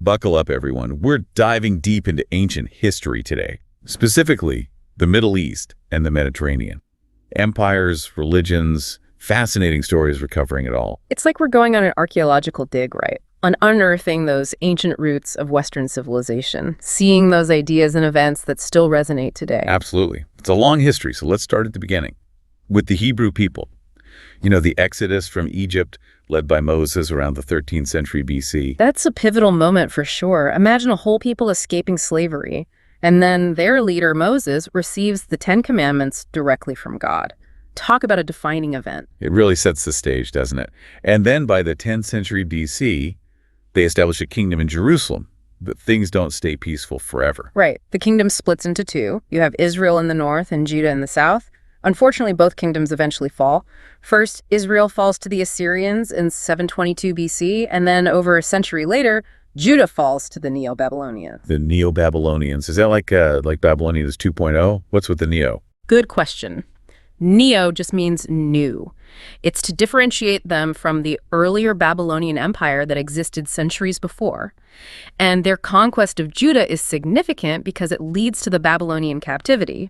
Buckle up, everyone. We're diving deep into ancient history today, specifically the Middle East and the Mediterranean. Empires, religions, fascinating stories we're covering it all. It's like we're going on an archaeological dig, right? On unearthing those ancient roots of Western civilization, seeing those ideas and events that still resonate today. Absolutely. It's a long history, so let's start at the beginning. With the Hebrew people. You know, the Exodus from Egypt, led by Moses around the 13th century BC. That's a pivotal moment for sure. Imagine a whole people escaping slavery, and then their leader, Moses, receives the Ten Commandments directly from God. Talk about a defining event. It really sets the stage, doesn't it? And then by the 10th century BC, they establish a kingdom in Jerusalem. But things don't stay peaceful forever. Right. The kingdom splits into two. You have Israel in the north and Judah in the south. Unfortunately, both kingdoms eventually fall. First, Israel falls to the Assyrians in 722 BC, and then over a century later, Judah falls to the Neo-Babylonians. The Neo-Babylonians. Is that like Babylonians 2.0? What's with the Neo? Good question. Neo just means new. It's to differentiate them from the earlier Babylonian Empire that existed centuries before. And their conquest of Judah is significant because it leads to the Babylonian captivity.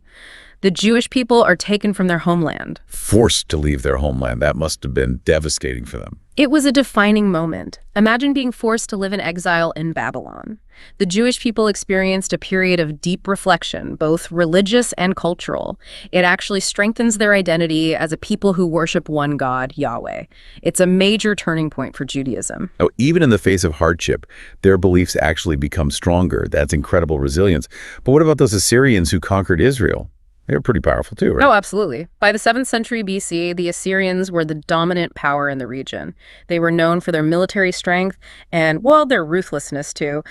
The Jewish people are taken from their homeland. Forced to leave their homeland. That must have been devastating for them. It was a defining moment. Imagine being forced to live in exile in Babylon. The Jewish people experienced a period of deep reflection, both religious and cultural. It actually strengthens their identity as a people who worship one God, Yahweh. It's a major turning point for Judaism. Oh, even in the face of hardship, their beliefs actually become stronger. That's incredible resilience. But what about those Assyrians who conquered Israel? They were pretty powerful too, right? Oh, absolutely. By the 7th century BC, the Assyrians were the dominant power in the region. They were known for their military strength and, well, their ruthlessness too.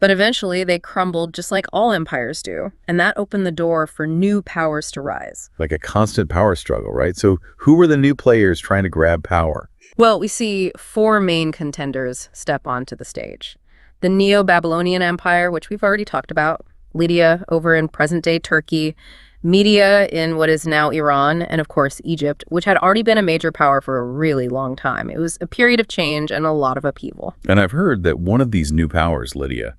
But eventually they crumbled just like all empires do. And that opened the door for new powers to rise. Like a constant power struggle, right? So who were the new players trying to grab power? Well, we see four main contenders step onto the stage. The Neo-Babylonian Empire, which we've already talked about, Lydia over in present-day Turkey, Media in what is now Iran, and of course Egypt, which had already been a major power for a really long time. It was a period of change and a lot of upheaval. And I've heard that one of these new powers, Lydia,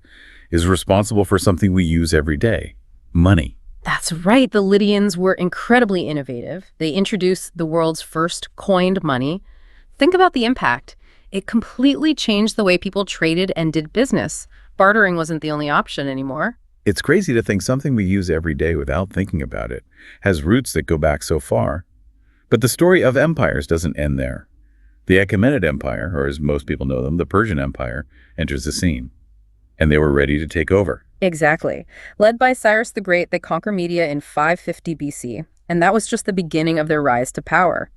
is responsible for something we use every day, money. That's right. The Lydians were incredibly innovative. They introduced the world's first coined money. Think about the impact. It completely changed the way people traded and did business. Bartering wasn't the only option anymore. It's crazy to think something we use every day without thinking about it has roots that go back so far. But the story of empires doesn't end there. The Achaemenid Empire, or as most people know them, the Persian Empire, enters the scene. And they were ready to take over. Exactly. Led by Cyrus the Great, they conquer Media in 550 BC, and that was just the beginning of their rise to power.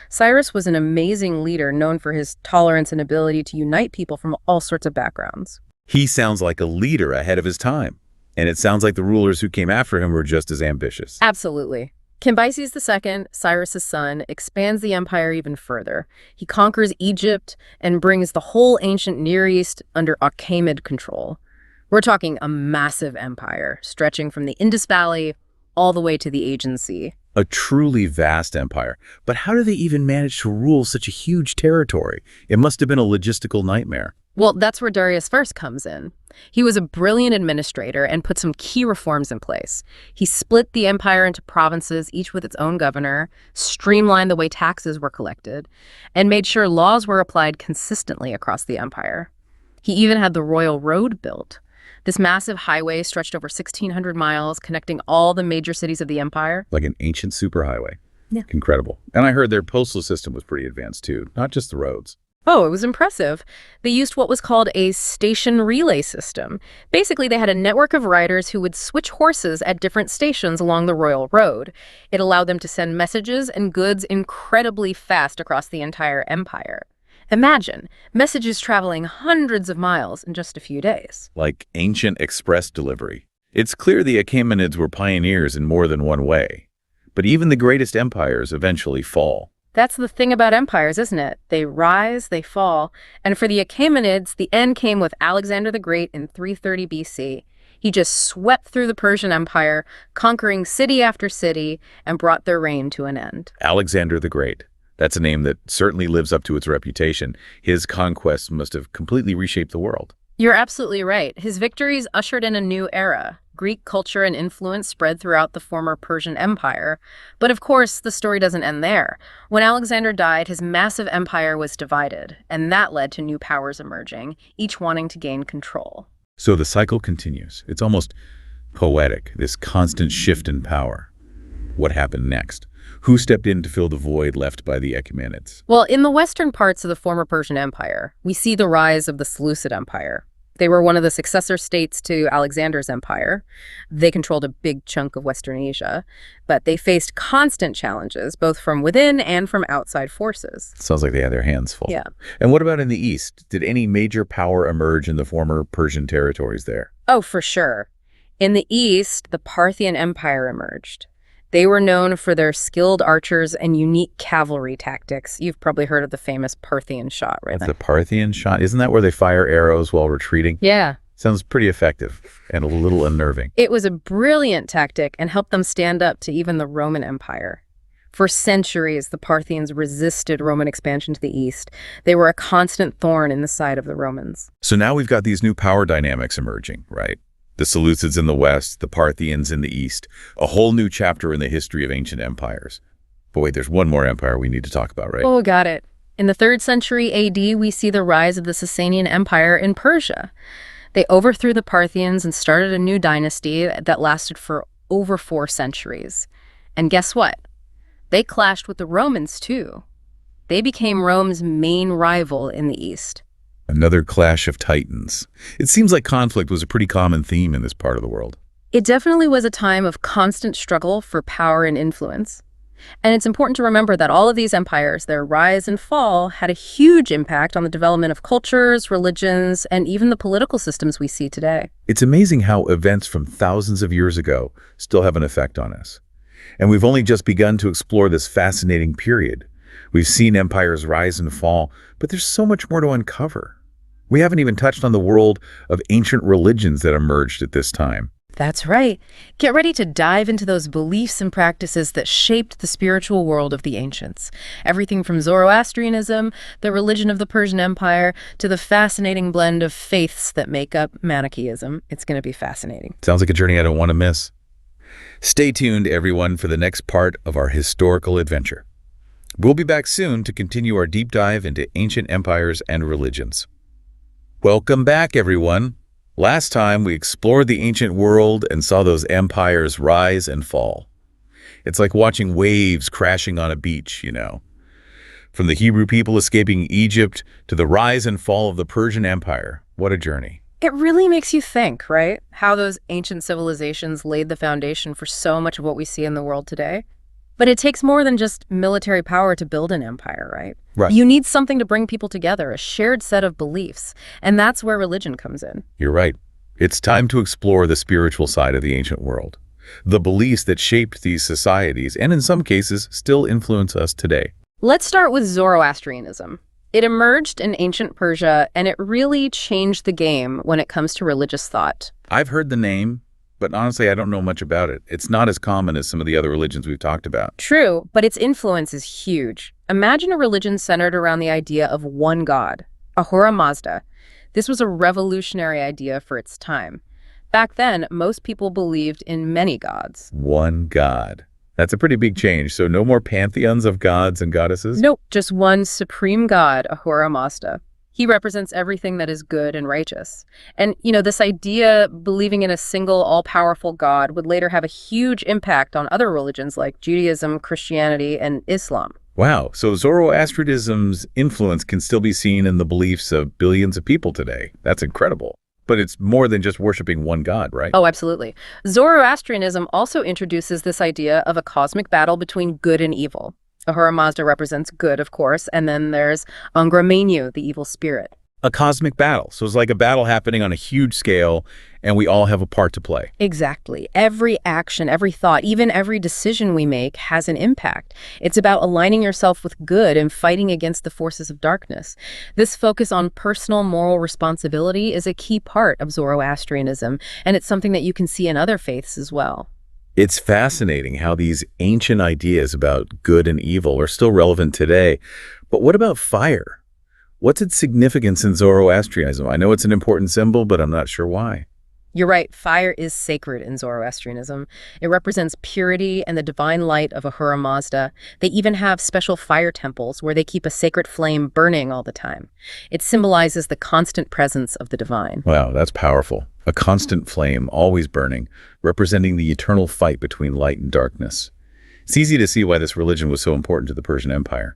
Cyrus was an amazing leader known for his tolerance and ability to unite people from all sorts of backgrounds. He sounds like a leader ahead of his time. And it sounds like the rulers who came after him were just as ambitious. Absolutely. Cambyses II, Cyrus's son, expands the empire even further. He conquers Egypt and brings the whole ancient Near East under Achaemenid control. We're talking a massive empire, stretching from the Indus Valley all the way to the Aegean Sea. A truly vast empire. But how do they even manage to rule such a huge territory? It must have been a logistical nightmare. Well, that's where Darius I comes in. He was a brilliant administrator and put some key reforms in place. He split the empire into provinces, each with its own governor, streamlined the way taxes were collected, and made sure laws were applied consistently across the empire. He even had the Royal Road built. This massive highway stretched over 1,600 miles, connecting all the major cities of the empire. Like an ancient superhighway. Yeah. Incredible. And I heard their postal system was pretty advanced too, not just the roads. Oh, it was impressive. They used what was called a station relay system. Basically, they had a network of riders who would switch horses at different stations along the Royal Road. It allowed them to send messages and goods incredibly fast across the entire empire. Imagine, messages traveling hundreds of miles in just a few days. Like ancient express delivery. It's clear the Achaemenids were pioneers in more than one way. But even the greatest empires eventually fall. That's the thing about empires, isn't it? They rise, they fall. And for the Achaemenids, the end came with Alexander the Great in 330 BC. He just swept through the Persian Empire, conquering city after city, and brought their reign to an end. Alexander the Great. That's a name that certainly lives up to its reputation. His conquests must have completely reshaped the world. You're absolutely right. His victories ushered in a new era. Greek culture and influence spread throughout the former Persian Empire. But of course, the story doesn't end there. When Alexander died, his massive empire was divided, and that led to new powers emerging, each wanting to gain control. So the cycle continues. It's almost poetic, this constant shift in power. What happened next? Who stepped in to fill the void left by the Achaemenids? Well, in the western parts of the former Persian Empire, we see the rise of the Seleucid Empire. They were one of the successor states to Alexander's empire. They controlled a big chunk of Western Asia, but they faced constant challenges, both from within and from outside forces. Sounds like they had their hands full. Yeah. And what about in the east? Did any major power emerge in the former Persian territories there? Oh, for sure. In the east, the Parthian Empire emerged. They were known for their skilled archers and unique cavalry tactics. You've probably heard of the famous Parthian shot, right? That's the Parthian shot? Isn't that where they fire arrows while retreating? Yeah. Sounds pretty effective and a little unnerving. It was a brilliant tactic and helped them stand up to even the Roman Empire. For centuries, the Parthians resisted Roman expansion to the east. They were a constant thorn in the side of the Romans. So now we've got these new power dynamics emerging, right? The Seleucids in the west, the Parthians in the east, a whole new chapter in the history of ancient empires. But wait, there's one more empire we need to talk about, right? Oh, got it. In the 3rd century AD, we see the rise of the Sasanian Empire in Persia. They overthrew the Parthians and started a new dynasty that lasted for over 4 centuries. And guess what? They clashed with the Romans, too. They became Rome's main rival in the east. Another clash of titans. It seems like conflict was a pretty common theme in this part of the world. It definitely was a time of constant struggle for power and influence. And it's important to remember that all of these empires, their rise and fall, had a huge impact on the development of cultures, religions, and even the political systems we see today. It's amazing how events from thousands of years ago still have an effect on us. And we've only just begun to explore this fascinating period. We've seen empires rise and fall, but there's so much more to uncover. We haven't even touched on the world of ancient religions that emerged at this time. That's right. Get ready to dive into those beliefs and practices that shaped the spiritual world of the ancients. Everything from Zoroastrianism, the religion of the Persian Empire, to the fascinating blend of faiths that make up Manichaeism. It's going to be fascinating. Sounds like a journey I don't want to miss. Stay tuned, everyone, for the next part of our historical adventure. We'll be back soon to continue our deep dive into ancient empires and religions. Welcome back, everyone. Last time, we explored the ancient world and saw those empires rise and fall. It's like watching waves crashing on a beach, you know. From the Hebrew people escaping Egypt to the rise and fall of the Persian Empire. What a journey. It really makes you think, right? How those ancient civilizations laid the foundation for so much of what we see in the world today. But it takes more than just military power to build an empire, right? Right. You need something to bring people together, a shared set of beliefs. And that's where religion comes in. You're right. It's time to explore the spiritual side of the ancient world. The beliefs that shaped these societies, and in some cases, still influence us today. Let's start with Zoroastrianism. It emerged in ancient Persia, and it really changed the game when it comes to religious thought. I've heard the name, but honestly, I don't know much about it. It's not as common as some of the other religions we've talked about. True, but its influence is huge. Imagine a religion centered around the idea of one God, Ahura Mazda. This was a revolutionary idea for its time. Back then, most people believed in many gods. One God. That's a pretty big change. So no more pantheons of gods and goddesses? Nope, just one supreme god, Ahura Mazda. He represents everything that is good and righteous. And, this idea, believing in a single, all-powerful God, would later have a huge impact on other religions like Judaism, Christianity, and Islam. Wow, so Zoroastrianism's influence can still be seen in the beliefs of billions of people today. That's incredible. But it's more than just worshiping one God, right? Oh, absolutely. Zoroastrianism also introduces this idea of a cosmic battle between good and evil. Ahura Mazda represents good, of course, and then there's Angra Mainyu, the evil spirit. A cosmic battle. So it's like a battle happening on a huge scale, and we all have a part to play. Exactly. Every action, every thought, even every decision we make has an impact. It's about aligning yourself with good and fighting against the forces of darkness. This focus on personal moral responsibility is a key part of Zoroastrianism, and it's something that you can see in other faiths as well. It's fascinating how these ancient ideas about good and evil are still relevant today. But what about fire? What's its significance in Zoroastrianism? I know it's an important symbol, but I'm not sure why. You're right, fire is sacred in Zoroastrianism. It represents purity and the divine light of Ahura Mazda. They even have special fire temples where they keep a sacred flame burning all the time. It symbolizes the constant presence of the divine. Wow, that's powerful. A constant flame, always burning, representing the eternal fight between light and darkness. It's easy to see why this religion was so important to the Persian Empire.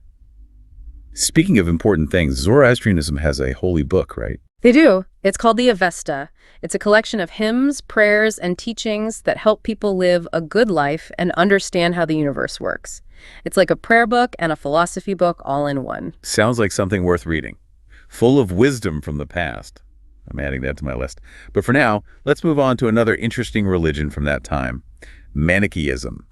Speaking of important things, Zoroastrianism has a holy book, right? They do. It's called the Avesta. It's a collection of hymns, prayers, and teachings that help people live a good life and understand how the universe works. It's like a prayer book and a philosophy book all in one. Sounds like something worth reading. Full of wisdom from the past. I'm adding that to my list. But for now, let's move on to another interesting religion from that time. Manichaeism.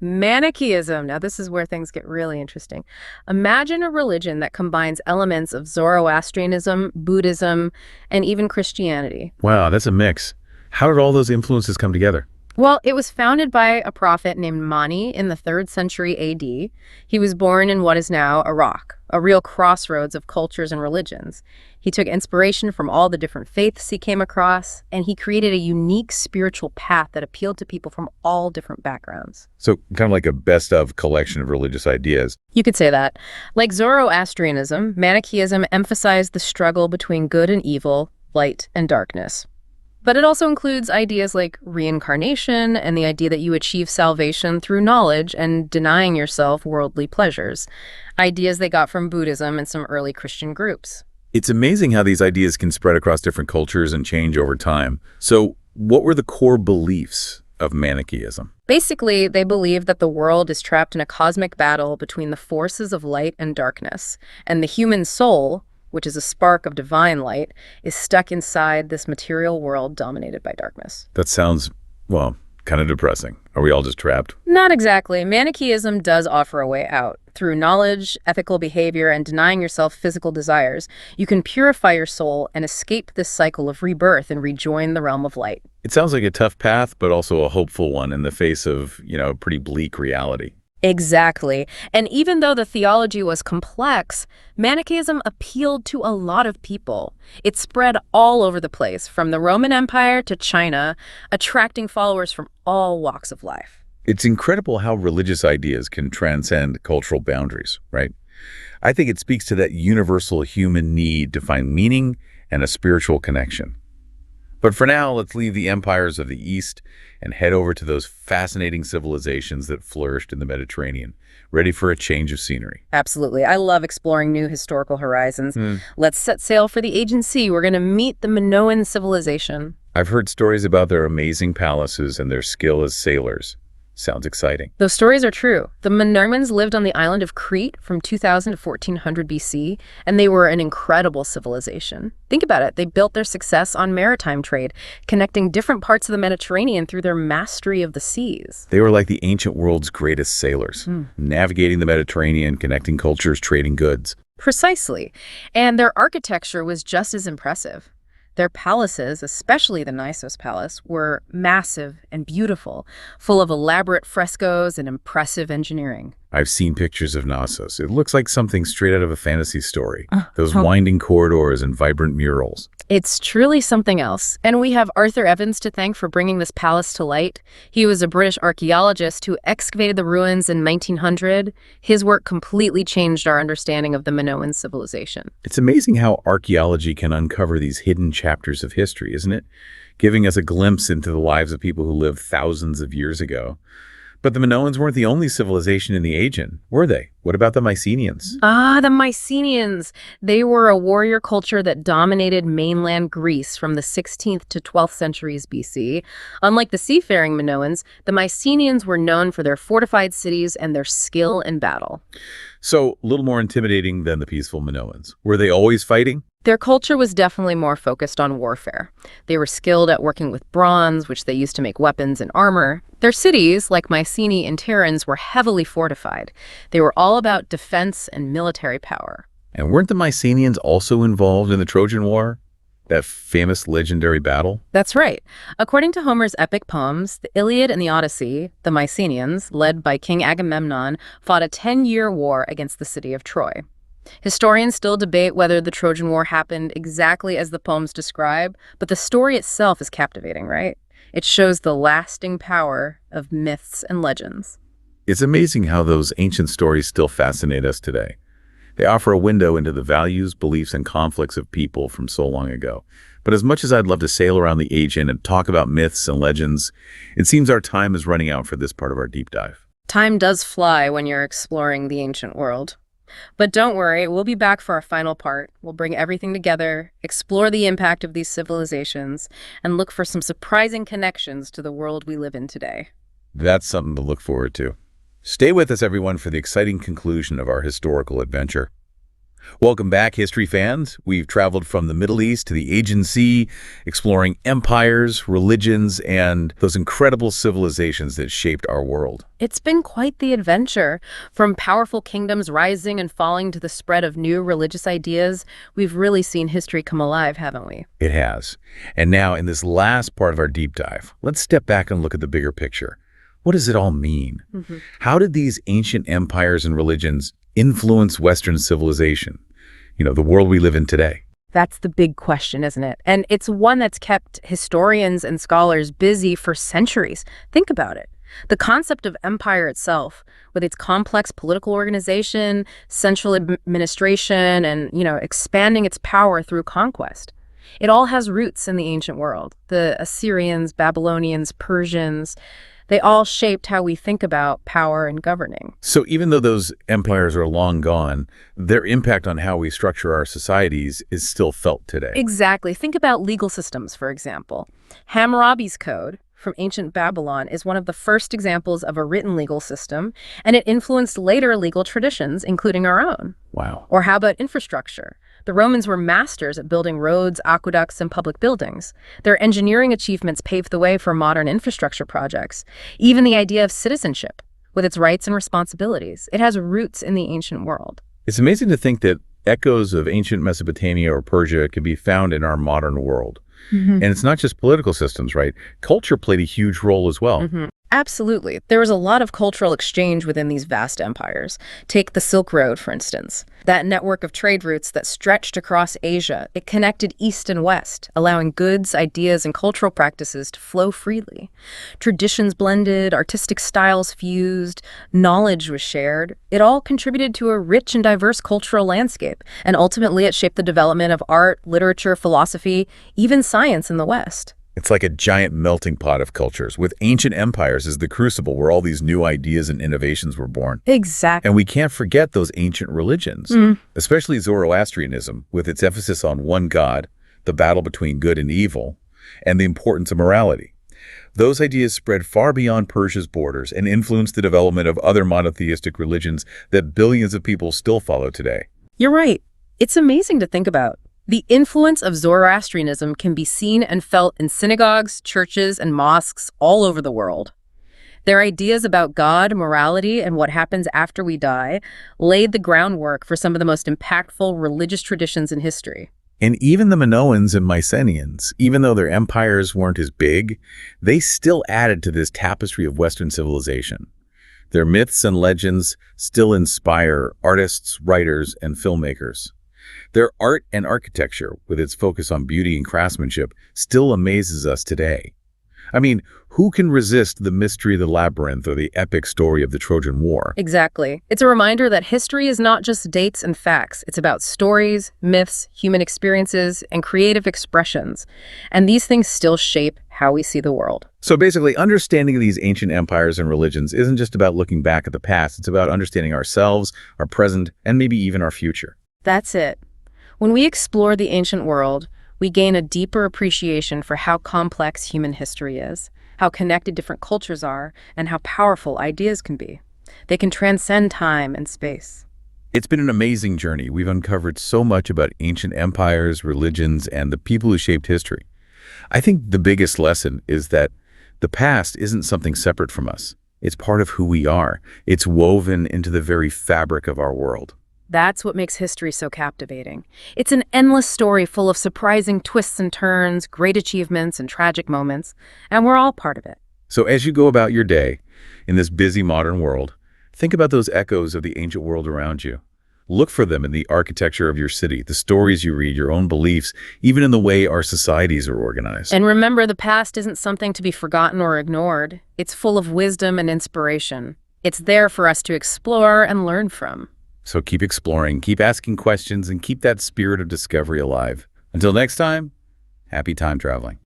Manichaeism. Now, this is where things get really interesting. Imagine a religion that combines elements of Zoroastrianism, Buddhism, and even Christianity. Wow, that's a mix. How did all those influences come together? Well, it was founded by a prophet named Mani in the 3rd century AD. He was born in what is now Iraq, a real crossroads of cultures and religions. He took inspiration from all the different faiths he came across, and he created a unique spiritual path that appealed to people from all different backgrounds. So kind of like a best-of collection of religious ideas. You could say that. Like Zoroastrianism, Manichaeism emphasized the struggle between good and evil, light and darkness. But it also includes ideas like reincarnation and the idea that you achieve salvation through knowledge and denying yourself worldly pleasures, ideas they got from Buddhism and some early Christian groups. It's amazing how these ideas can spread across different cultures and change over time. So what were the core beliefs of Manichaeism? Basically, they believed that the world is trapped in a cosmic battle between the forces of light and darkness, and the human soul, which is a spark of divine light, is stuck inside this material world dominated by darkness. That sounds, well, kind of depressing. Are we all just trapped? Not exactly. Manichaeism does offer a way out. Through knowledge, ethical behavior, and denying yourself physical desires, you can purify your soul and escape this cycle of rebirth and rejoin the realm of light. It sounds like a tough path, but also a hopeful one in the face of, pretty bleak reality. Exactly. And even though the theology was complex, Manichaeism appealed to a lot of people. It spread all over the place, from the Roman Empire to China, attracting followers from all walks of life. It's incredible how religious ideas can transcend cultural boundaries, right? I think it speaks to that universal human need to find meaning and a spiritual connection. But for now, let's leave the empires of the East and head over to those fascinating civilizations that flourished in the Mediterranean, ready for a change of scenery. Absolutely. I love exploring new historical horizons. Let's set sail for the Aegean Sea. We're going to meet the Minoan civilization. I've heard stories about their amazing palaces and their skill as sailors. Sounds exciting. Those stories are true. The Minoans lived on the island of Crete from 2000 to 1400 BC, and they were an incredible civilization. Think about it. They built their success on maritime trade, connecting different parts of the Mediterranean through their mastery of the seas. They were like the ancient world's greatest sailors, navigating the Mediterranean, connecting cultures, trading goods. Precisely. And their architecture was just as impressive. Their palaces, especially the Knissos Palace, were massive and beautiful, full of elaborate frescoes and impressive engineering. I've seen pictures of Knossos. It looks like something straight out of a fantasy story. Those winding corridors and vibrant murals. It's truly something else. And we have Arthur Evans to thank for bringing this palace to light. He was a British archaeologist who excavated the ruins in 1900. His work completely changed our understanding of the Minoan civilization. It's amazing how archaeology can uncover these hidden chapters of history, isn't it? Giving us a glimpse into the lives of people who lived thousands of years ago. But the Minoans weren't the only civilization in the Aegean, were they? What about the Mycenaeans? The Mycenaeans. They were a warrior culture that dominated mainland Greece from the 16th to 12th centuries BC. Unlike the seafaring Minoans, the Mycenaeans were known for their fortified cities and their skill in battle. So, a little more intimidating than the peaceful Minoans. Were they always fighting? Their culture was definitely more focused on warfare. They were skilled at working with bronze, which they used to make weapons and armor. Their cities, like Mycenae and Tiryns, were heavily fortified. They were all about defense and military power. And weren't the Mycenaeans also involved in the Trojan War? That famous legendary battle? That's right. According to Homer's epic poems, the Iliad and the Odyssey, the Mycenaeans, led by King Agamemnon, fought a 10-year war against the city of Troy. Historians still debate whether the Trojan War happened exactly as the poems describe, but the story itself is captivating, right? It shows the lasting power of myths and legends. It's amazing how those ancient stories still fascinate us today. They offer a window into the values, beliefs, and conflicts of people from so long ago. But as much as I'd love to sail around the ancient and talk about myths and legends, it seems our time is running out for this part of our deep dive. Time does fly when you're exploring the ancient world. But don't worry, we'll be back for our final part. We'll bring everything together, explore the impact of these civilizations, and look for some surprising connections to the world we live in today. That's something to look forward to. Stay with us, everyone, for the exciting conclusion of our historical adventure. Welcome back, history fans. We've traveled from the Middle East to the Aegean Sea, exploring empires, religions, and those incredible civilizations that shaped our world. It's been quite the adventure. From powerful kingdoms rising and falling to the spread of new religious ideas, we've really seen history come alive, haven't we? It has. And now, in this last part of our deep dive, let's step back and look at the bigger picture. What does it all mean? How did these ancient empires and religions influence Western civilization? The world we live in today. That's the big question, isn't it? And it's one that's kept historians and scholars busy for centuries. Think about it. The concept of empire itself, with its complex political organization, central administration, and, expanding its power through conquest. It all has roots in the ancient world. The Assyrians, Babylonians, Persians, they all shaped how we think about power and governing. So even though those empires are long gone, their impact on how we structure our societies is still felt today. Exactly. Think about legal systems, for example. Hammurabi's Code from ancient Babylon is one of the first examples of a written legal system, and it influenced later legal traditions, including our own. Wow. Or how about infrastructure? The Romans were masters at building roads, aqueducts, and public buildings. Their engineering achievements paved the way for modern infrastructure projects. Even the idea of citizenship, with its rights and responsibilities, it has roots in the ancient world. It's amazing to think that echoes of ancient Mesopotamia or Persia can be found in our modern world. And it's not just political systems, right? Culture played a huge role as well. Absolutely. There was a lot of cultural exchange within these vast empires. Take the Silk Road, for instance. That network of trade routes that stretched across Asia, it connected east and west, allowing goods, ideas, and cultural practices to flow freely. Traditions blended, artistic styles fused, knowledge was shared. It all contributed to a rich and diverse cultural landscape, and ultimately it shaped the development of art, literature, philosophy, even science in the West. It's like a giant melting pot of cultures, with ancient empires as the crucible where all these new ideas and innovations were born. Exactly. And we can't forget those ancient religions, especially Zoroastrianism, with its emphasis on one God, the battle between good and evil, and the importance of morality. Those ideas spread far beyond Persia's borders and influenced the development of other monotheistic religions that billions of people still follow today. You're right. It's amazing to think about. The influence of Zoroastrianism can be seen and felt in synagogues, churches, and mosques all over the world. Their ideas about God, morality, and what happens after we die laid the groundwork for some of the most impactful religious traditions in history. And even the Minoans and Mycenaeans, even though their empires weren't as big, they still added to this tapestry of Western civilization. Their myths and legends still inspire artists, writers, and filmmakers. Their art and architecture, with its focus on beauty and craftsmanship, still amazes us today. I mean, who can resist the mystery of the labyrinth or the epic story of the Trojan War? Exactly. It's a reminder that history is not just dates and facts. It's about stories, myths, human experiences, and creative expressions. And these things still shape how we see the world. So basically, understanding these ancient empires and religions isn't just about looking back at the past. It's about understanding ourselves, our present, and maybe even our future. That's it. When we explore the ancient world, we gain a deeper appreciation for how complex human history is, how connected different cultures are, and how powerful ideas can be. They can transcend time and space. It's been an amazing journey. We've uncovered so much about ancient empires, religions, and the people who shaped history. I think the biggest lesson is that the past isn't something separate from us. It's part of who we are. It's woven into the very fabric of our world. That's what makes history so captivating. It's an endless story full of surprising twists and turns, great achievements, and tragic moments, and we're all part of it. So as you go about your day in this busy modern world, think about those echoes of the ancient world around you. Look for them in the architecture of your city, the stories you read, your own beliefs, even in the way our societies are organized. And remember, the past isn't something to be forgotten or ignored. It's full of wisdom and inspiration. It's there for us to explore and learn from. So keep exploring, keep asking questions, and keep that spirit of discovery alive. Until next time, happy time traveling.